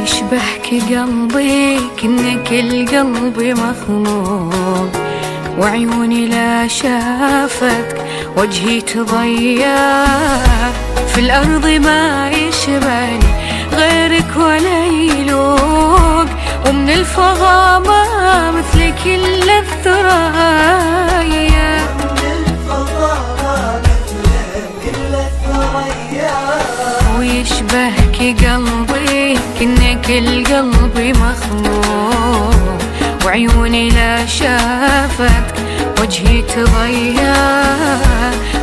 يشبهك قلبي كأنك القلب مخلوق، وعيوني لا شافتك وجهي تضيع، في الأرض ما يشبهني غيرك ولا يلوق، ومن الفضا ما مثلك إلا الثريا. ويشبهك قلبي كأنك القلب مخلوق، وعيوني لا شافتك وجهي تضيع،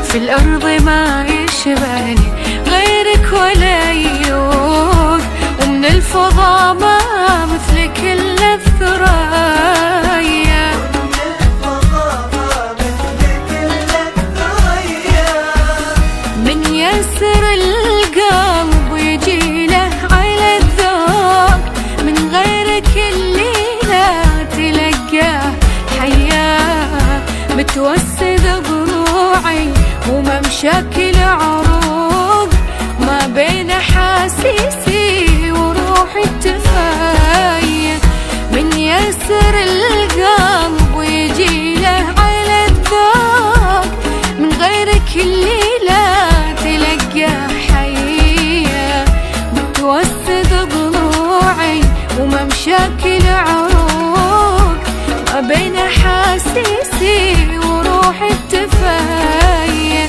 في الأرض ما يشبهني غيرك ولا يلوق، ومن الفضا ما مثلك إلا الثريا. من يسر القلب يجي له على الذوق، من غيرك الليلة تلقاه حياه، متوسد ضلوعي وممشاك العروق، ما بين حاسيسي وروحي التفاية. من يسر القلب ويجي له على الذوق، من غيرك الليلة تلقاه حية، متوسد ضلوعي وممشاك العروق، ما بين حاسيسي وروحي التفاية،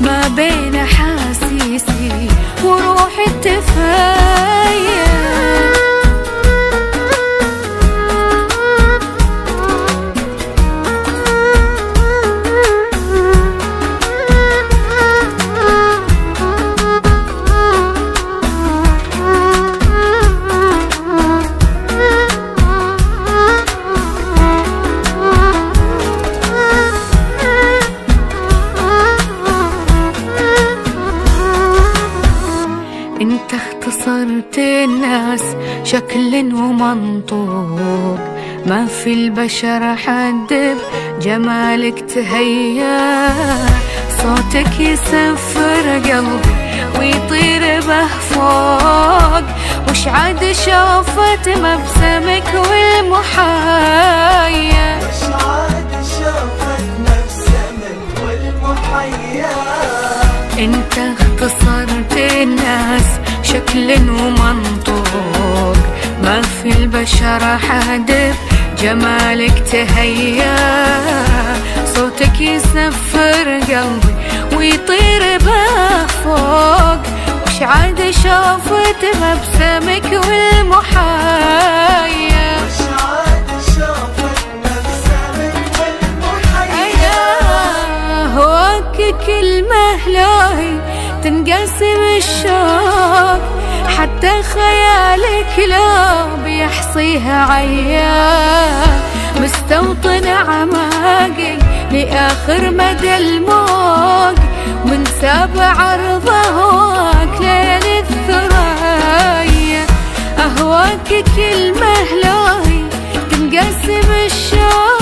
ما بين حاسيسي وروحي التفاية. انت اختصرت الناس شكل ومنطوق، ما في البشر حد بجمالك تهيا، صوتك يسفر قلبي ويطير به فوق، وش عاد شافت مبسمك والمحايا، وش عاد شافت مبسمك والمحيا. انت اختصرت الناس شكل ومنطوق، ما في البشر حد بجمالك تهيا، صوتك يسفر قلبي ويطير به فوق، وش عاد شافت مبسمك والمحايا، وش عاد شافت مبسمك والمحيا. هواك كلمة لاهي تنقسم الشوق، حتى خيالك لا بيحصيها عيان، مستوطن عماقي لآخر مدى الموج، من سابع عرضك ليل الثريا. أهواك كلمة لاهي تنقسم الشوق،